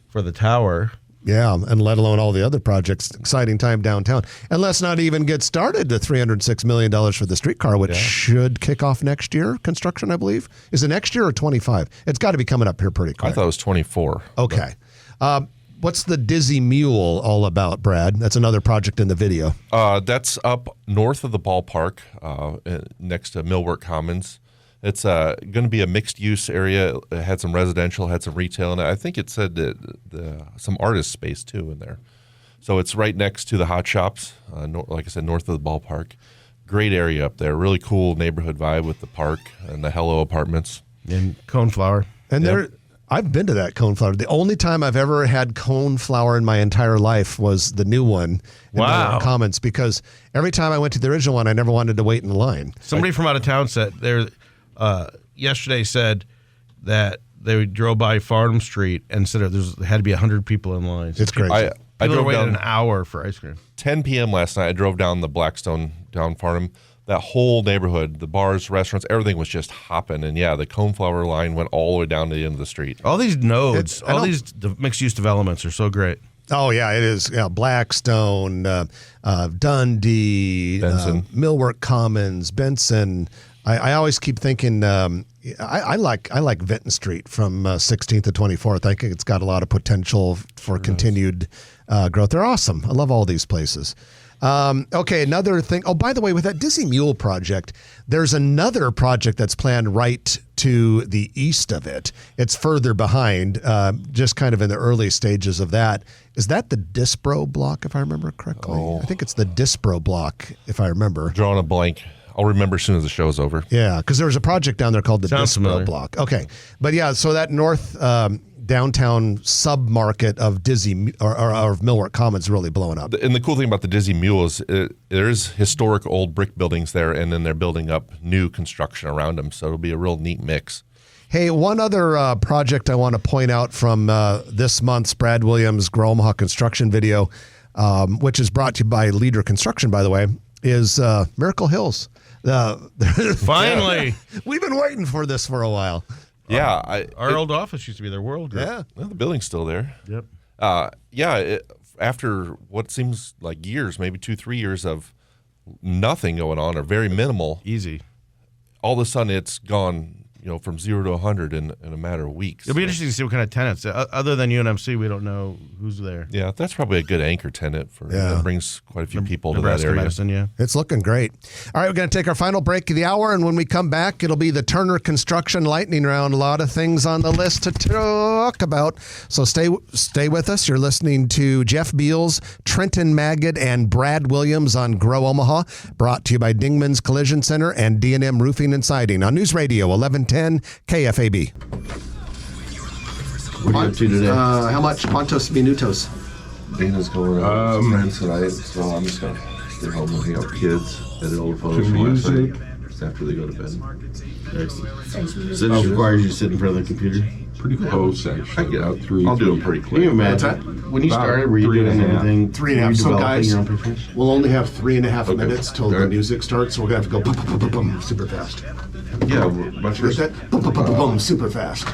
for the tower. Yeah, and let alone all the other projects. Exciting time downtown. And let's not even get started to $306 million for the streetcar, which should kick off next year, construction, I believe. Is it next year or 25? It's got to be coming up here pretty quick. I thought it was 24. Okay. What's the Dizzy Mule all about, Brad? That's another project in the video. That's up north of the ballpark, next to Millwork Commons. It's going to be a mixed-use area. It had some residential, had some retail, and I think it said that some artist space, too, in there. So it's right next to the hot shops, like I said, north of the ballpark. Great area up there. Really cool neighborhood vibe with the park and the Hello Apartments. And Coneflower. And I've been to that Coneflower. The only time I've ever had Coneflower in my entire life was the new one in the Commons, because every time I went to the original one, I never wanted to wait in line. Somebody from out of town said yesterday said that they drove by Farnham Street and said there had to be 100 people in line. It's crazy. I drove waited down an hour for ice cream. 10 p.m. last night. I drove down the Blackstone down Farnham. That whole neighborhood, the bars, restaurants, everything was just hopping. And yeah, the Coneflower line went all the way down to the end of the street. All these nodes, these mixed-use developments are so great. Oh, yeah, it is. Yeah, Blackstone, Dundee, Benson. Millwork Commons, Benson. I always keep thinking I like Vinton Street from 16th to 24th. I think it's got a lot of potential for continued growth. They're awesome. I love all these places. Okay, another thing. Oh, by the way, with that Dizzy Mule project, there's another project that's planned right to the east of it. It's further behind, just kind of in the early stages of that. Is that the Dispro block, if I remember correctly? Oh. I think it's the Dispro block, if I remember. Drawing a blank. I'll remember as soon as the show's over. Yeah, because there was a project down there called the Sounds Dispro familiar. block. Okay, but yeah, so that north downtown sub-market of Dizzy or of Millwork Commons really blowing up. And the cool thing about the Dizzy Mule is there's historic old brick buildings there, and then they're building up new construction around them. So it'll be a real neat mix. Hey, one other project I want to point out from this month's Brad Williams Grow Omaha construction video, which is brought to you by Leader Construction, by the way, is Miracle Hills. Finally. We've been waiting for this for a while. Yeah. Our old office used to be their World Group. Yeah. Well, the building's still there. Yep. After what seems like years, maybe 2-3 years of nothing going on or very minimal, Easy. all of a sudden it's gone, from 0 to 100 in a matter of weeks. It'll be interesting to see what kind of tenants. Other than UNMC, we don't know who's there. Yeah, that's probably a good anchor tenant that brings quite a few people to that Nebraska area. Medicine, yeah. It's looking great. All right, we're going to take our final break of the hour, and when we come back, it'll be the Turner Construction Lightning Round. A lot of things on the list to talk about. So stay with us. You're listening to Jeff Beals, Trenton Magid, and Brad Williams on Grow Omaha, brought to you by Dingman's Collision Center and D&M Roofing and Siding on News Radio 1110 KFAB. When you're looking for some What are you up to today? How much? Quantos minutos? Dana's going out with friends tonight, so I'm just gonna stay home and hang out with kids, edit all the photos from last night after they go to bed. Excellent. So this requires you to sit in front of the computer? Pretty close, actually. I get About out. three. I'll do them pretty Can quick. you imagine? When you About started, were you 3 doing and a half. anything? 3.5. So guys, Your own pictures? we'll only have 3.5 minutes till the Okay. music starts, so we're gonna have to go boom, boom, boom, boom, boom, super fast. Yeah, bunch Get of that? Boom, boom, boom, boom, boom, super fast.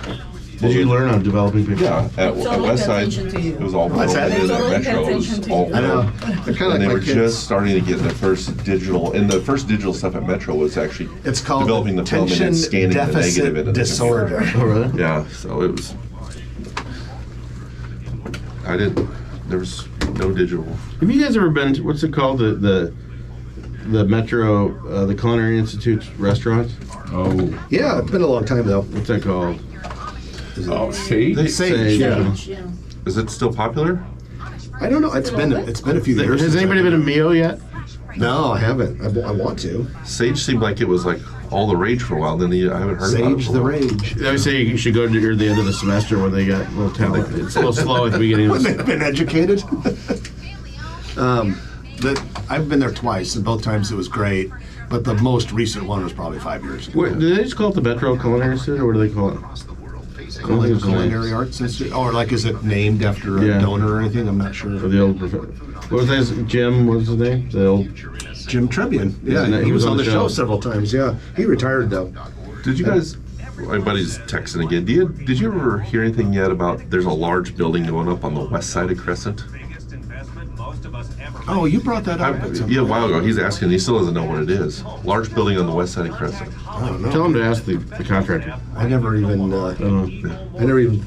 Did you learn on developing pictures? yeah. At only West pay Side, attention to you. it was all What's that? broken. It's At only pay Metro, it was attention to all you. I know. film. They're kind And of they like were my kids. just starting to get their first digital, and the first digital stuff at Metro was actually It's called developing the film and attention then scanning the deficit negative into the disorder. Oh, really? computer. Yeah, so it was. There was no digital. Have you guys ever been to, what's it called? The Metro, the Culinary Institute's restaurant? Oh, Yeah, it's been a long time though. What's that called? Sage? Sage, yeah. Yeah. Is it still popular? I don't know. It's been a few years. Has since anybody I've been to Mio yet? No, I haven't. I want to. Sage seemed like it was like all the rage for a while. Then I haven't heard about it. Sage for a the while. rage. I would say you should go near the end of the semester when they got a little talent. It's a little slow at the beginning. When they've been educated. I've been there twice, and both times it was great. But the most recent one was probably 5 years ago. Wait, do they just call it the Metro Culinary Institute, or what do they call it? Like Culinary Arts Institute, or like is it named after a Yeah. donor or anything? I'm not sure. Or the old what was his Jim? What was his name? The old Jim Trebbian. Yeah, Isn't it? he was on the show several times. Yeah, he retired though. Did you guys? My buddy's texting again. Did you ever hear anything yet about? There's a large building going up on the west side of Crescent. Oh, you brought that up. at some Yeah, a point. while ago. He's asking. He still doesn't know what it is. Large building on the west side of Crescent. I don't know. Tell him to ask the contractor. I never even. I don't know. I never even.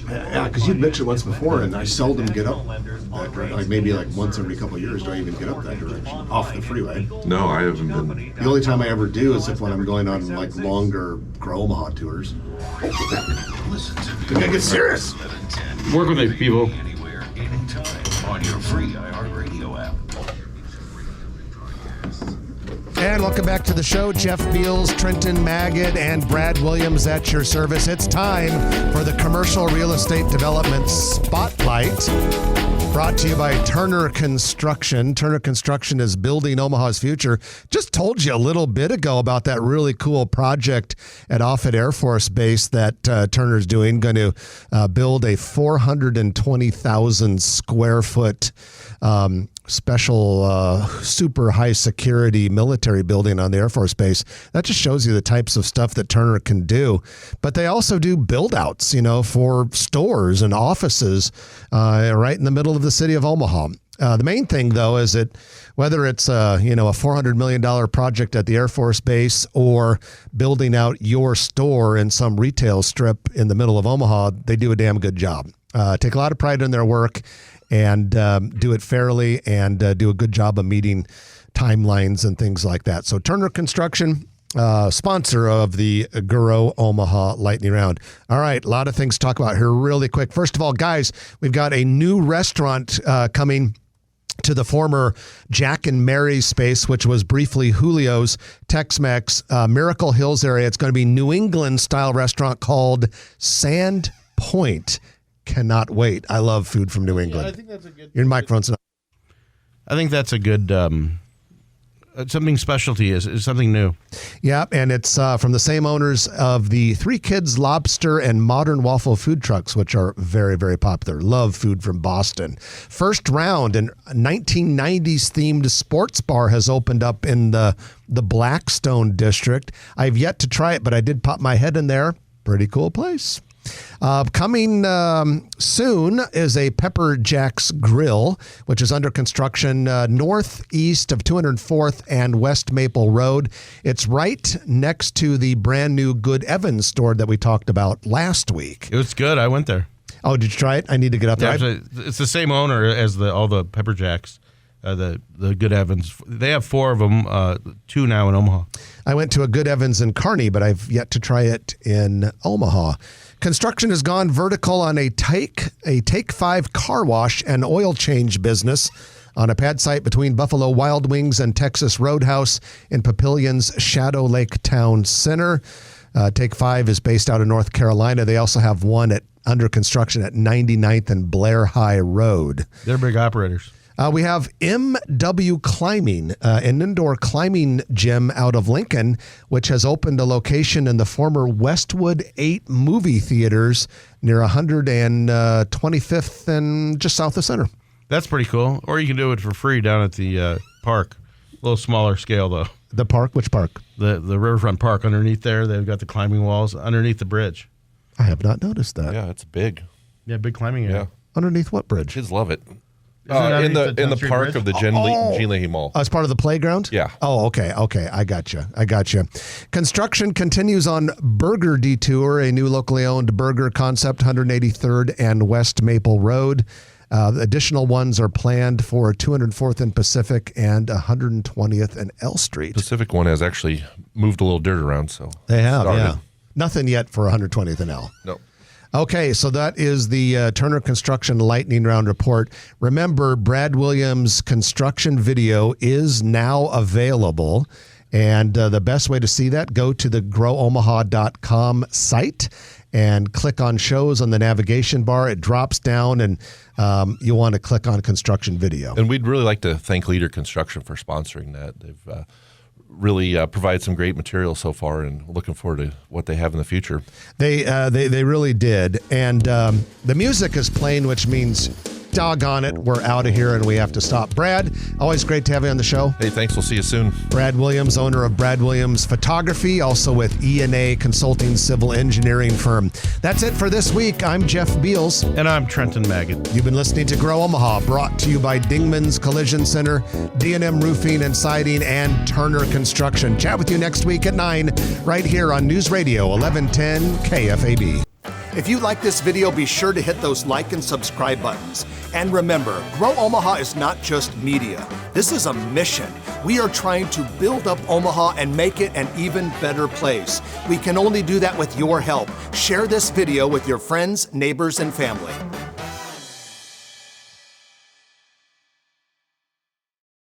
Yeah, because you'd mentioned once before, and I seldom get up that direction. Like maybe like once every couple of years, do I even get up that direction off the freeway? No, I haven't been. The only time I ever do is if when I'm going on like longer Grow Omaha tours. I get serious. Work with me, people. On your free iHeartRadio app. And welcome back to the show. Jeff Beals, Trenton Magid, and Brad Williams at your service. It's time for the Commercial Real Estate Development Spotlight. Brought to you by Turner Construction. Turner Construction is building Omaha's future. Just told you a little bit ago about that really cool project at Offutt Air Force Base that Turner's doing. Going to build a 420,000 square foot special super high security military building on the Air Force Base. That just shows you the types of stuff that Turner can do. But they also do build outs, for stores and offices right in the middle of the city of Omaha. The main thing, though, is that whether it's a $400 million project at the Air Force Base or building out your store in some retail strip in the middle of Omaha, they do a damn good job. Take a lot of pride in their work and do it fairly and do a good job of meeting timelines and things like that. So Turner Construction, sponsor of the Grow Omaha Lightning Round. All right, a lot of things to talk about here really quick. First of all, guys, we've got a new restaurant coming to the former Jack and Mary's space, which was briefly Julio's Tex-Mex, Miracle Hills area. It's going to be New England-style restaurant called Sand Point. Cannot wait. I love food from New England. I think that's a good. Your microphone's not. I think that's a good. Something specialty is something new. Yeah, and it's from the same owners of the Three Kids Lobster and Modern Waffle food trucks, which are very, very popular. Love food from Boston. First Round, an 1990s themed sports bar, has opened up in the Blackstone district. I've yet to try it, but I did pop my head in there. Pretty cool place. Coming soon is a Pepper Jack's Grill, which is under construction northeast of 204th and West Maple Road. It's right next to the brand new Good Evans store that we talked about last week. It was good. I went there. Oh, did you try it? I need to get up there. Yeah, it's the same owner as all the Pepper Jacks, the Good Evans. They have 4 of them, 2 now in Omaha. I went to a Good Evans in Kearney, but I've yet to try it in Omaha. Construction has gone vertical on a Take 5 car wash and oil change business on a pad site between Buffalo Wild Wings and Texas Roadhouse in Papillion's Shadow Lake Town Center. Take 5 is based out of North Carolina. They also have one at under construction at 99th and Blair High Road. They're big operators. We have MW Climbing, an indoor climbing gym out of Lincoln, which has opened a location in the former Westwood 8 movie theaters near 125th and just south of Center. That's pretty cool. Or you can do it for free down at the park. A little smaller scale, though. The park? Which park? The Riverfront Park underneath there. They've got the climbing walls underneath the bridge. I have not noticed that. Yeah, it's big. Yeah, big climbing area. Yeah. Underneath what bridge? Kids love it. Isn't it In the Street park Bridge? of the Jean Leahy Mall. As part of the playground? Yeah. Oh, okay. I got you. Construction continues on Burger Detour, a new locally owned burger concept, 183rd and West Maple Road. Additional ones are planned for 204th and Pacific and 120th and L Street. Pacific one has actually moved a little dirt around, so They have, started. yeah. Nothing yet for 120th and L. No. Okay, so that is the Turner Construction Lightning Round report. Remember, Brad Williams' construction video is now available. And the best way to see that, go to the growomaha.com site and click on shows on the navigation bar. It drops down and you want to click on construction video. And we'd really like to thank Leader Construction for sponsoring that. They've really provided some great material so far, and looking forward to what they have in the future. They really did. And the music is playing, which means doggone it, we're out of here and we have to stop. Brad, always great to have you on the show. Hey, thanks. We'll see you soon. Brad Williams, owner of Brad Williams Photography, also with E&A Consulting Civil Engineering Firm. That's it for this week. I'm Jeff Beals. And I'm Trenton Maggot. You've been listening to Grow Omaha, brought to you by Dingman's Collision Center, D&M Roofing and Siding, and Turner Construction. Chat with you next week at 9, right here on News Radio 1110 KFAB. If you like this video, be sure to hit those like and subscribe buttons. And remember, Grow Omaha is not just media. This is a mission. We are trying to build up Omaha and make it an even better place. We can only do that with your help. Share this video with your friends, neighbors, and family.